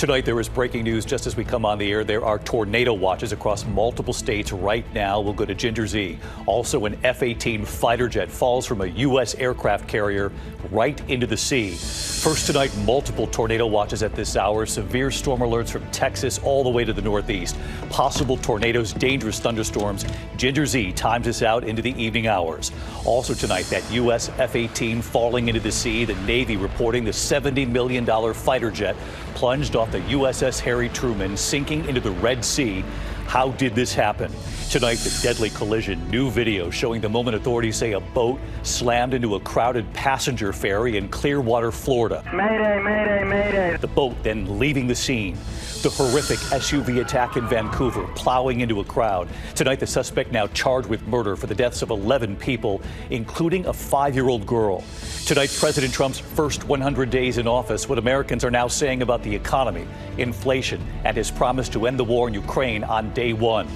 Tonight, there is breaking news just as we come on the air. There are tornado watches across multiple states right now. We'll go to Ginger Z. Also, an F-18 fighter jet falls from a U.S. aircraft carrier right into the sea. First tonight, multiple tornado watches at this hour. Severe storm alerts from Texas all the way to the northeast. Possible tornadoes, dangerous thunderstorms. Ginger Z times us out into the evening hours. Also tonight, that U.S. F-18 falling into the sea. The Navy reporting the $70 million fighter jet plunged off the USS Harry Truman, sinking into the Red Sea. How did this happen? Tonight, the deadly collision. New video showing the moment authorities say a boat slammed into a crowded passenger ferry in Clearwater, Florida. Mayday, mayday, mayday. The boat then leaving the scene. The horrific SUV attack in Vancouver, plowing into a crowd. Tonight, the suspect now charged with murder for the deaths of 11 people, including a 5-year-old girl. Tonight, President Trump's first 100 days in office, what Americans are now saying about the economy, inflation, and his promise to end the war in Ukraine on day one.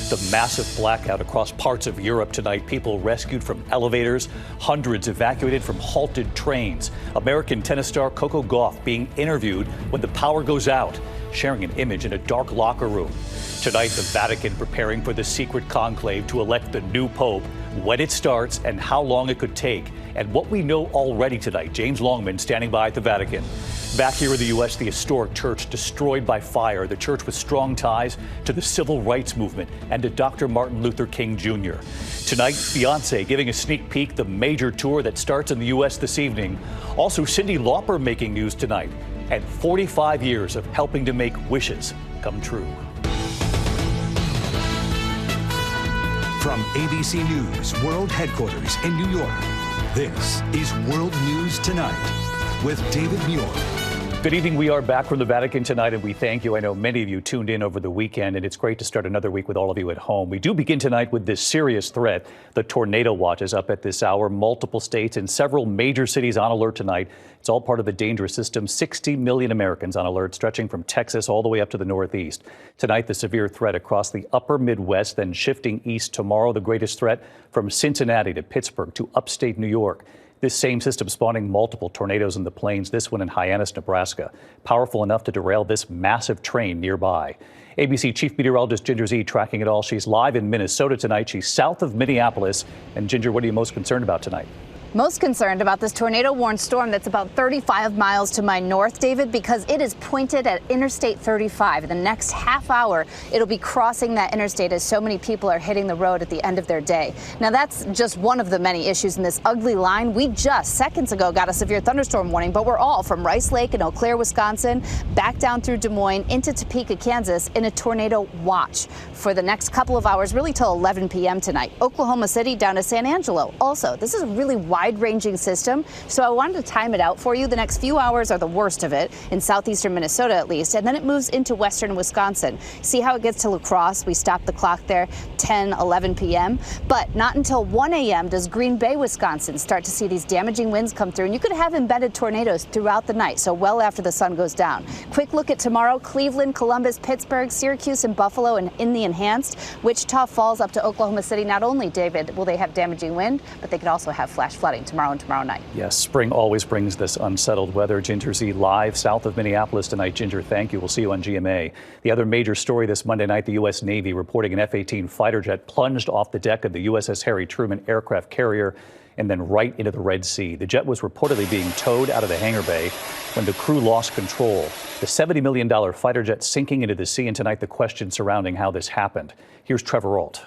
The massive blackout across parts of Europe tonight. People rescued from elevators, hundreds evacuated from halted trains. American tennis star Coco Gauff being interviewed when the power goes out, sharing an image in a dark locker room. Tonight, the Vatican preparing for the secret conclave to elect the new pope, when it starts and how long it could take, and what we know already tonight. James Longman standing by at the Vatican. Back here in the U.S., the historic church destroyed by fire. The church with strong ties to the civil rights movement and to Dr. Martin Luther King Jr. Tonight, Beyoncé giving a sneak peek the major tour that starts in the U.S. this evening. Also, Cyndi Lauper making news tonight, and 45 years of helping to make wishes come true. From ABC News World Headquarters in New York, this is World News Tonight with David Muir. Good evening. We are back from the Vatican tonight, and we thank you. I know many of you tuned in over the weekend, and it's great to start another week with all of you at home. We do begin tonight with this serious threat. The tornado watch is up at this hour. Multiple states and several major cities on alert tonight. It's all part of a dangerous system. 60 million Americans on alert, stretching from Texas all the way up to the northeast. Tonight, the severe threat across the upper Midwest, then shifting east tomorrow. The greatest threat from Cincinnati to Pittsburgh to upstate New York. This same system spawning multiple tornadoes in the plains, this one in Hyannis, Nebraska, powerful enough to derail this massive train nearby. ABC Chief Meteorologist Ginger Z tracking it all. She's live in Minnesota tonight. She's south of Minneapolis. And Ginger, what are you most concerned about tonight? Most concerned about this tornado-warned storm that's about 35 miles to my north, David, because it is pointed at Interstate 35. In the next half hour, it'll be crossing that interstate as so many people are hitting the road at the end of their day. Now, that's just one of the many issues in this ugly line. We just seconds ago got a severe thunderstorm warning, but we're all from Rice Lake and Eau Claire, Wisconsin, back down through Des Moines into Topeka, Kansas, in a tornado watch for the next couple of hours, really till 11 p.m. tonight. Oklahoma City down to San Angelo. Also, this is a really wide-ranging system, so I wanted to time it out for you. The next few hours are the worst of it, in southeastern Minnesota at least, and then it moves into western Wisconsin. See how it gets to La Crosse? We stopped the clock there 10, 11 p.m., but not until 1 a.m. does Green Bay, Wisconsin start to see these damaging winds come through, and you could have embedded tornadoes throughout the night, so well after the sun goes down. Quick look at tomorrow: Cleveland, Columbus, Pittsburgh, Syracuse, and Buffalo, and in the enhanced, Wichita Falls up to Oklahoma City. Not only, David, will they have damaging wind, but they could also have flash flooding tomorrow and tomorrow night. Yes, spring always brings this unsettled weather. Ginger Z live south of Minneapolis tonight. Ginger, thank you. We'll see you on GMA. The other major story this Monday night, the U.S. Navy reporting an F-18 fighter jet plunged off the deck of the USS Harry Truman aircraft carrier and then right into the Red Sea. The jet was reportedly being towed out of the hangar bay when the crew lost control. The $70 million fighter jet sinking into the sea, and tonight the question surrounding how this happened. Here's Trevor Ault.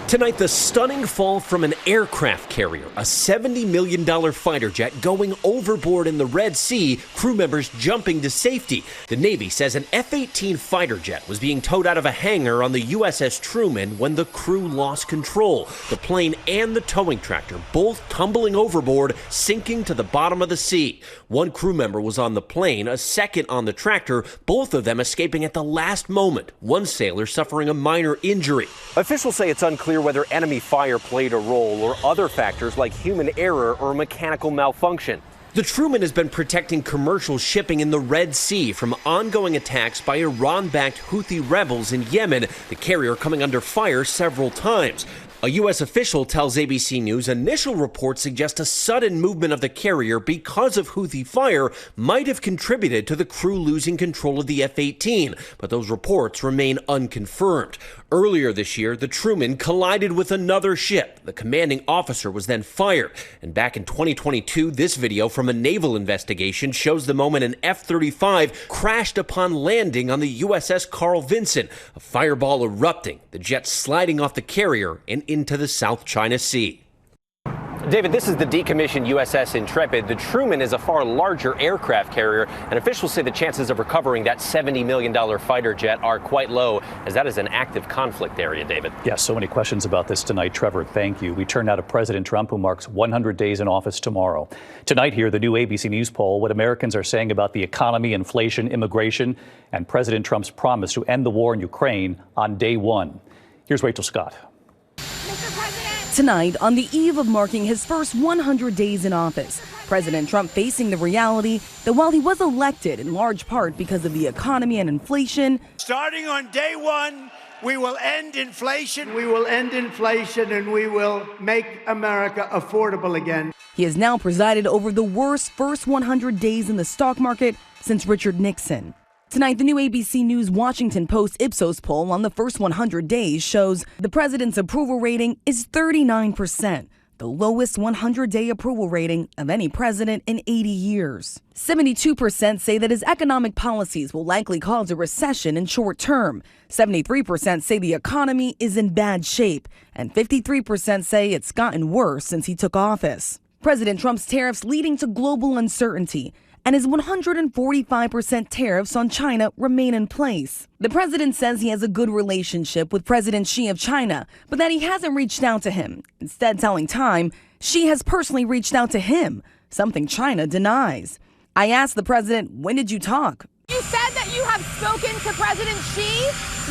Tonight, the stunning fall from an aircraft carrier, a $70 million fighter jet going overboard in the Red Sea, crew members jumping to safety. The Navy says an F-18 fighter jet was being towed out of a hangar on the USS Truman when the crew lost control. The plane and the towing tractor both tumbling overboard, sinking to the bottom of the sea. One crew member was on the plane, a second on the tractor, both of them escaping at the last moment. One sailor suffering a minor injury. Officials say it's unclear whether enemy fire played a role or other factors like human error or mechanical malfunction. The Truman has been protecting commercial shipping in the Red Sea from ongoing attacks by Iran-backed Houthi rebels in Yemen, the carrier coming under fire several times. A U.S. official tells ABC News initial reports suggest a sudden movement of the carrier because of Houthi fire might have contributed to the crew losing control of the F-18, but those reports remain unconfirmed. Earlier this year, the Truman collided with another ship. The commanding officer was then fired. And back in 2022, this video from a naval investigation shows the moment an F-35 crashed upon landing on the USS Carl Vinson, a fireball erupting, the jet sliding off the carrier and into the South China Sea. David, this is the decommissioned USS Intrepid. The Truman is a far larger aircraft carrier, and officials say the chances of recovering that $70 million fighter jet are quite low, as that is an active conflict area, David. Yes, so many questions about this tonight. Trevor, thank you. We turn now to President Trump, who marks 100 days in office tomorrow. Tonight here, the new ABC News poll, what Americans are saying about the economy, inflation, immigration, and President Trump's promise to end the war in Ukraine on day one. Here's Rachel Scott. Tonight, on the eve of marking his first 100 days in office, President Trump facing the reality that while he was elected in large part because of the economy and inflation, starting on day one, we will end inflation. We will end inflation and we will make America affordable again. He has now presided over the worst first 100 days in the stock market since Richard Nixon. Tonight, the new ABC News Washington Post Ipsos poll on the first 100 days shows the president's approval rating is 39%, the lowest 100-day approval rating of any president in 80 years. 72% say that his economic policies will likely cause a recession in short term. 73% say the economy is in bad shape, and 53% say it's gotten worse since he took office. President Trump's tariffs leading to global uncertainty, and his 145% tariffs on China remain in place. The president says he has a good relationship with President Xi of China, but that he hasn't reached out to him. Instead, telling Time, Xi has personally reached out to him, something China denies. I asked the president, when did you talk? You said that you have spoken to President Xi.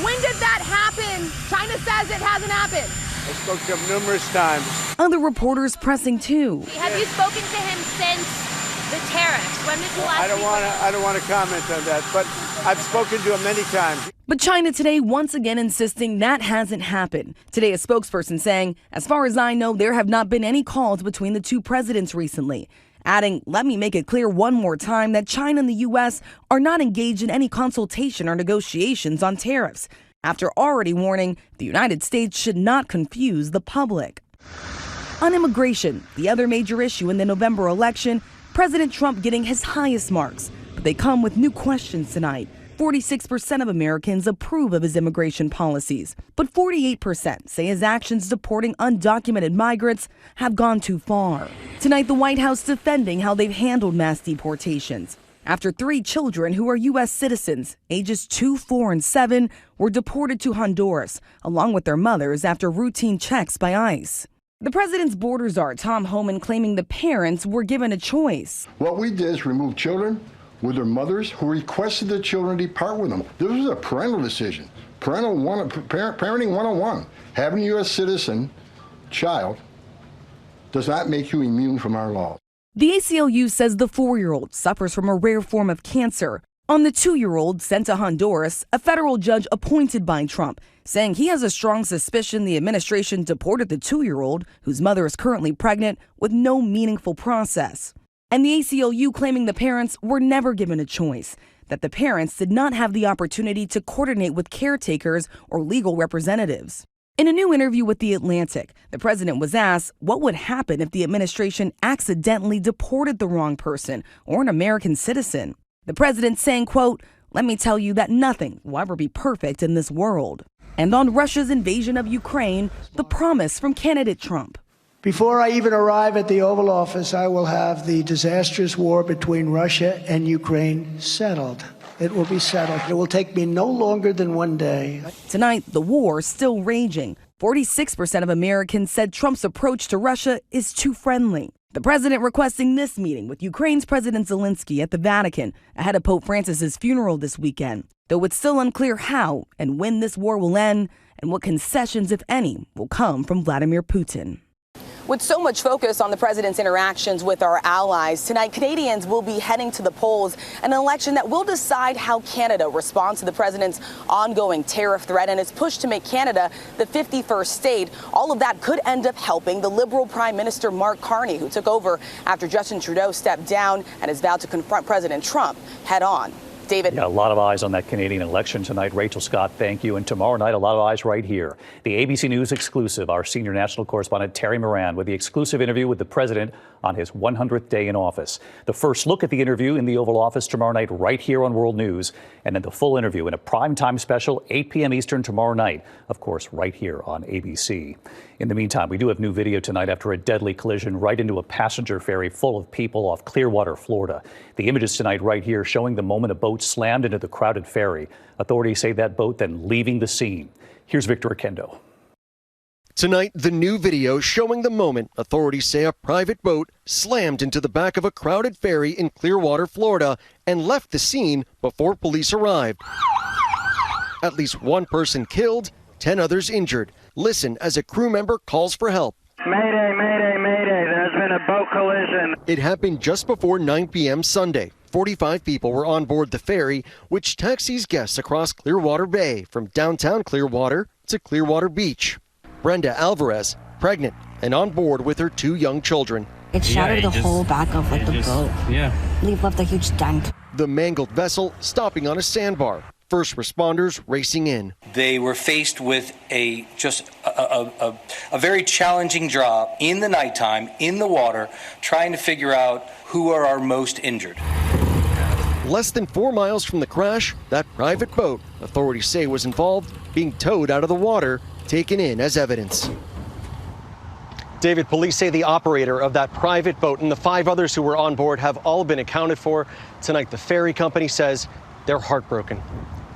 When did that happen? China says it hasn't happened. I spoke to him numerous times. Other reporters pressing too. Have you spoken to him since the tariffs? When did you last I don't want to comment on that, but I've spoken to him many times. But China today once again insisting that hasn't happened. Today, a spokesperson saying, as far as I know, there have not been any calls between the two presidents recently. Adding, let me make it clear one more time that China and the U.S. are not engaged in any consultation or negotiations on tariffs, after already warning the United States should not confuse the public. On immigration, the other major issue in the November election, President Trump getting his highest marks, but they come with new questions tonight. 46% of Americans approve of his immigration policies, but 48% say his actions deporting undocumented migrants have gone too far. Tonight, the White House defending how they've handled mass deportations after 3 children who are U.S. citizens, ages 2, 4, and 7, were deported to Honduras, along with their mothers after routine checks by ICE. The president's border czar, Tom Homan, claiming the parents were given a choice. What we did is remove children with their mothers who requested the children depart with them. This was a parental decision. Parenting 101. Having a U.S. citizen child does not make you immune from our laws. The ACLU says the 4-year-old suffers from a rare form of cancer. On the 2-year-old sent to Honduras, a federal judge appointed by Trump, saying he has a strong suspicion the administration deported the 2-year-old, whose mother is currently pregnant, with no meaningful process. And the ACLU claiming the parents were never given a choice, that the parents did not have the opportunity to coordinate with caretakers or legal representatives. In a new interview with The Atlantic, the president was asked what would happen if the administration accidentally deported the wrong person or an American citizen. The president saying, quote, let me tell you that nothing will ever be perfect in this world. And on Russia's invasion of Ukraine, the promise from candidate Trump. Before I even arrive at the Oval Office, I will have the disastrous war between Russia and Ukraine settled. It will be settled. It will take me no longer than one day. Tonight, the war still raging. 46% of Americans said Trump's approach to Russia is too friendly. The president requesting this meeting with Ukraine's President Zelensky at the Vatican ahead of Pope Francis's funeral this weekend, though it's still unclear how and when this war will end and what concessions, if any, will come from Vladimir Putin. With so much focus on the president's interactions with our allies, tonight Canadians will be heading to the polls in an election that will decide how Canada responds to the president's ongoing tariff threat and its push to make Canada the 51st state. All of that could end up helping the Liberal Prime Minister Mark Carney, who took over after Justin Trudeau stepped down and has vowed to confront President Trump head on. David. Yeah, a lot of eyes on that Canadian election tonight. Rachel Scott, thank you. And tomorrow night, a lot of eyes right here. The ABC News exclusive, our senior national correspondent Terry Moran with the exclusive interview with the president on his 100th day in office. The first look at the interview in the Oval Office tomorrow night right here on World News. And then the full interview in a primetime special, 8 p.m. Eastern tomorrow night, of course, right here on ABC. In the meantime, we do have new video tonight after a deadly collision right into a passenger ferry full of people off Clearwater, Florida. The images tonight right here showing the moment a boat slammed into the crowded ferry. Authorities say that boat then leaving the scene. Here's Victor Oquendo. Tonight, the new video showing the moment authorities say a private boat slammed into the back of a crowded ferry in Clearwater, Florida, and left the scene before police arrived. At least one person killed, 10 others injured. Listen as a crew member calls for help. Mayday, mayday, mayday. There's been a boat collision. It happened just before 9 p.m. Sunday. 45 people were on board the ferry, which taxis guests across Clearwater Bay from downtown Clearwater to Clearwater Beach. Brenda Alvarez, pregnant and on board with her 2 young children. It shattered the whole back of the boat. Yeah. It left a huge dent. The mangled vessel stopping on a sandbar. First responders racing in. They were faced with a very challenging job in the nighttime, in the water, trying to figure out who are our most injured. Less than 4 miles from the crash, that private boat, authorities say was involved, being towed out of the water, taken in as evidence. David, police say the operator of that private boat and the 5 others who were on board have all been accounted for. Tonight, the ferry company says they're heartbroken.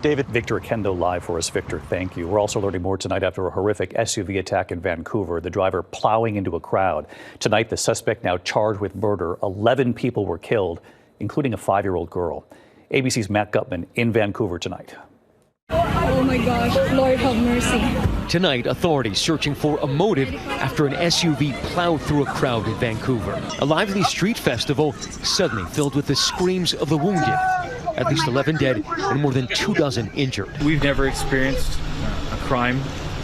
David. Victor Oquendo live for us. Victor, thank you. We're also learning more tonight after a horrific SUV attack in Vancouver, the driver plowing into a crowd. Tonight, the suspect now charged with murder. 11 people were killed, including a 5-year-old girl. ABC's Matt Gutman in Vancouver tonight. Oh my gosh, Lord have mercy. Tonight, authorities searching for a motive after an SUV plowed through a crowd in Vancouver. A lively street festival suddenly filled with the screams of the wounded. At least 11 dead and more than 24 injured. We've never experienced a crime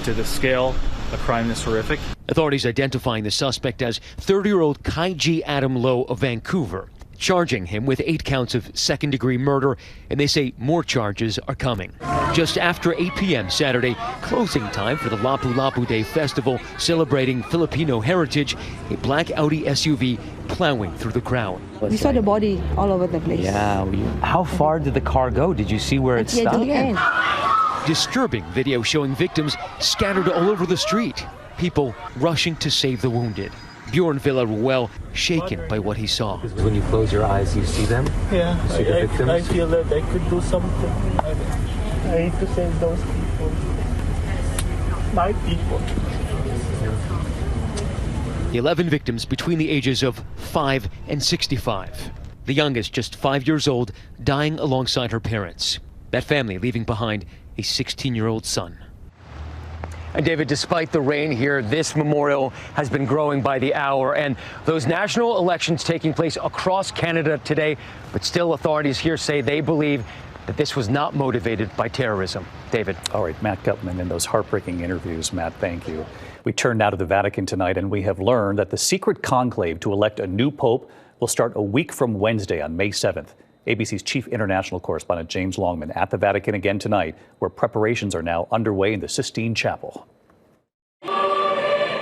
to this scale, a crime this horrific. Authorities identifying the suspect as 30-year-old Kaiji Adam Lowe of Vancouver, charging him with 8 counts of second-degree murder, and they say more charges are coming. Just after 8 p.m. Saturday, closing time for the Lapu-Lapu Day Festival celebrating Filipino heritage, a black Audi SUV plowing through the crowd. We saw the body all over the place. Yeah. How far did the car go? Did you see where it stopped? To the end. Disturbing video showing victims scattered all over the street. People rushing to save the wounded. Bjorn Villaruel shaken by what he saw. When you close your eyes, you see them? Yeah, you see the victims? I feel that I could do something. I need to save those people. My people. The 11 victims between the ages of 5 and 65. The youngest, just 5 years old, dying alongside her parents. That family leaving behind a 16-year-old son. And David, despite the rain here, this memorial has been growing by the hour, and those national elections taking place across Canada today, but still authorities here say they believe that this was not motivated by terrorism. David. All right, Matt Gutman in those heartbreaking interviews. Matt, thank you. We turn now to the Vatican tonight, and we have learned that the secret conclave to elect a new pope will start a week from Wednesday on May 7th. ABC's chief international correspondent James Longman at the Vatican again tonight, where preparations are now underway in the Sistine Chapel.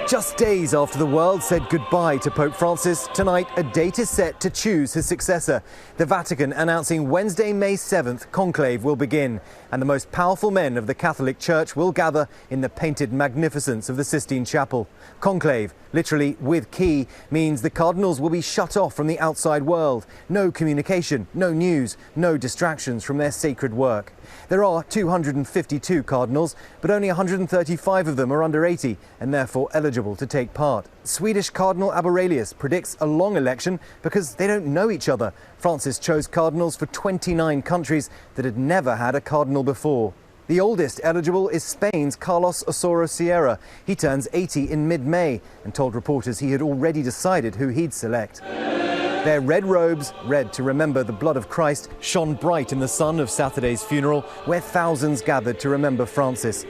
Just days after the world said goodbye to Pope Francis, tonight a date is set to choose his successor. The Vatican announcing Wednesday, May 7th, Conclave will begin, and the most powerful men of the Catholic Church will gather in the painted magnificence of the Sistine Chapel. Conclave, literally with key, means the cardinals will be shut off from the outside world. No communication, no news, no distractions from their sacred work. There are 252 cardinals, but only 135 of them are under 80 and therefore eligible to take part. Swedish Cardinal Aberelius predicts a long election because they don't know each other. Francis chose cardinals for 29 countries that had never had a cardinal before. The oldest eligible is Spain's Carlos Osorio Sierra. He turns 80 in mid-May and told reporters he had already decided who he'd select. Their red robes, red to remember the blood of Christ, shone bright in the sun of Saturday's funeral, where thousands gathered to remember Francis.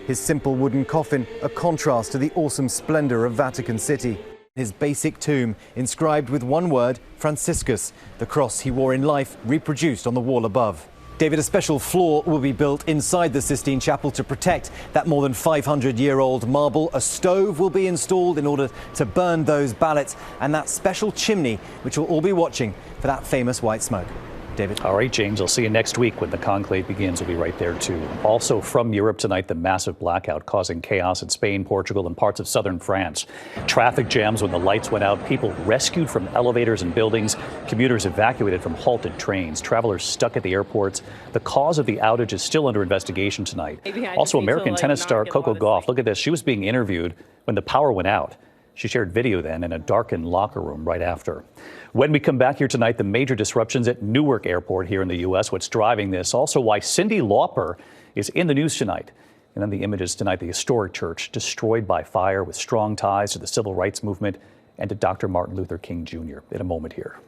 His simple wooden coffin, a contrast to the awesome splendor of Vatican City. His basic tomb, inscribed with one word, Franciscus, the cross he wore in life reproduced on the wall above. David, a special floor will be built inside the Sistine Chapel to protect that more than 500-year-old marble. A stove will be installed in order to burn those ballots, and that special chimney, which we'll all be watching for that famous white smoke. David. All right, James, I'll see you next week when the conclave begins. We'll be right there, too. Also from Europe tonight, the massive blackout causing chaos in Spain, Portugal, and parts of southern France. Traffic jams when the lights went out, people rescued from elevators and buildings, commuters evacuated from halted trains, travelers stuck at the airports. The cause of the outage is still under investigation tonight. Also, American tennis star Coco Gauff, look at this. She was being interviewed when the power went out. She shared video then in a darkened locker room right after. When we come back here tonight, the major disruptions at Newark Airport here in the U.S., what's driving this, also why Cyndi Lauper is in the news tonight. And then the images tonight, the historic church destroyed by fire with strong ties to the civil rights movement and to Dr. Martin Luther King Jr. in a moment here.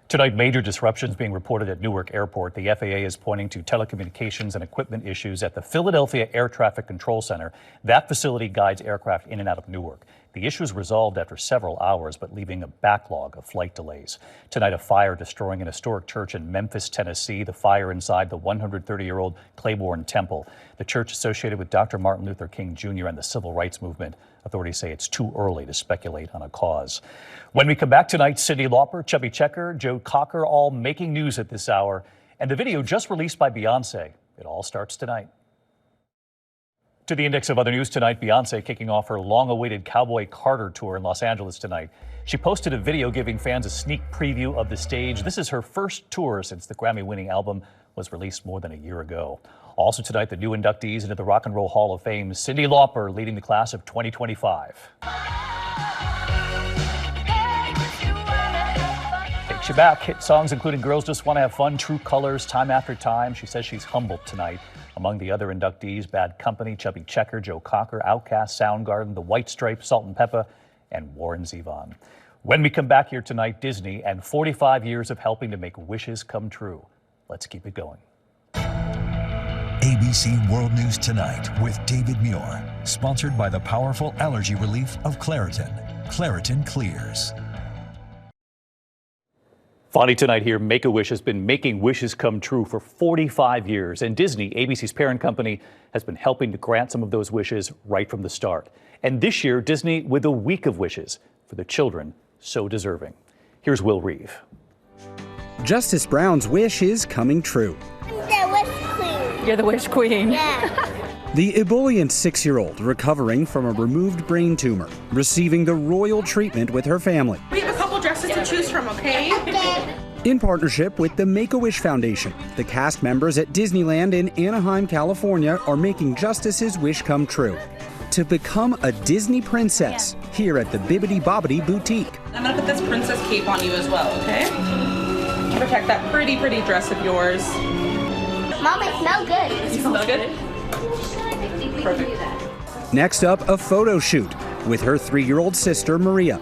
Tonight, major disruptions being reported at Newark Airport. The FAA is pointing to telecommunications and equipment issues at the Philadelphia Air Traffic Control Center. That facility guides aircraft in and out of Newark. The issues resolved after several hours, but leaving a backlog of flight delays. Tonight, a fire destroying an historic church in Memphis, Tennessee. The fire inside the 130-year-old Clearwater Temple. The church associated with Dr. Martin Luther King Jr. and the civil rights movement. Authorities say it's too early to speculate on a cause. When we come back tonight, Cyndi Lauper, Chubby Checker, Joe Cocker, all making news at this hour. And the video just released by Beyoncé. It all starts tonight. To the index of other news tonight, Beyoncé kicking off her long-awaited Cowboy Carter tour in Los Angeles tonight. She posted a video giving fans a sneak preview of the stage. This is her first tour since the Grammy-winning album was released more than a year ago. Also tonight, the new inductees into the Rock and Roll Hall of Fame. Cyndi Lauper leading the class of 2025. Takes you back. Hit songs including Girls Just Want to Have Fun, True Colors, Time After Time. She says she's humbled tonight. Among the other inductees, Bad Company, Chubby Checker, Joe Cocker, Outkast, Soundgarden, The White Stripes, Salt and Pepper, and Warren Zevon. When we come back here tonight, Disney and 45 years of helping to make wishes come true. Let's keep it going. ABC World News Tonight with David Muir. Sponsored by the powerful allergy relief of Claritin. Claritin clears. Funny tonight here, Make-A-Wish has been making wishes come true for 45 years. And Disney, ABC's parent company, has been helping to grant some of those wishes right from the start. And this year, Disney with a week of wishes for the children so deserving. Here's Will Reeve. Justice Brown's wish is coming true. The wish queen. You're the wish queen. Yeah. The ebullient 6-year-old recovering from a removed brain tumor, receiving the royal treatment with her family. We have a couple dresses to choose from, okay? In partnership with the Make-A-Wish Foundation, the cast members at Disneyland in Anaheim, California are making Justice's wish come true. To become a Disney princess here at the Bibbidi Bobbidi Boutique. I'm gonna put this princess cape on you as well, okay? Protect that pretty dress of yours. Mom, I smell good. You smell good? Perfect. Next up, a photo shoot with her 3-year-old sister, Maria.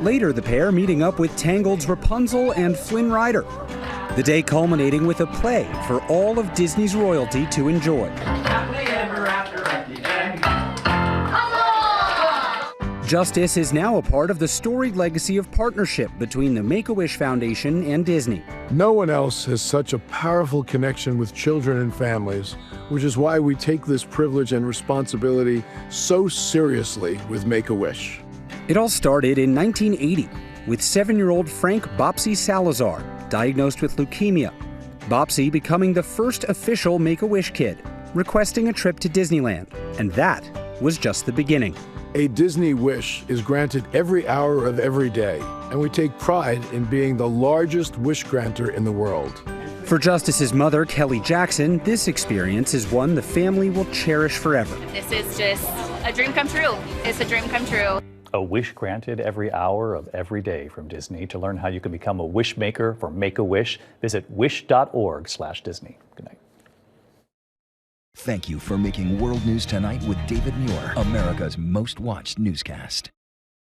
Later, the pair meeting up with Tangled's Rapunzel and Flynn Rider. The day culminating with a play for all of Disney's royalty to enjoy. Justice is now a part of the storied legacy of partnership between the Make-A-Wish Foundation and Disney. No one else has such a powerful connection with children and families, which is why we take this privilege and responsibility so seriously with Make-A-Wish. It all started in 1980 with 7-year-old Frank Bopsy Salazar, diagnosed with leukemia. Bopsy becoming the first official Make-A-Wish kid, requesting a trip to Disneyland. And that was just the beginning. A Disney wish is granted every hour of every day, and we take pride in being the largest wish granter in the world. For Justice's mother, Kelly Jackson, this experience is one the family will cherish forever. This is just a dream come true. It's a dream come true. A wish granted every hour of every day from Disney. To learn how you can become a wish maker for Make-A-Wish, visit wish.org/Disney. Good night. Thank you for making World News Tonight with David Muir America's most watched newscast.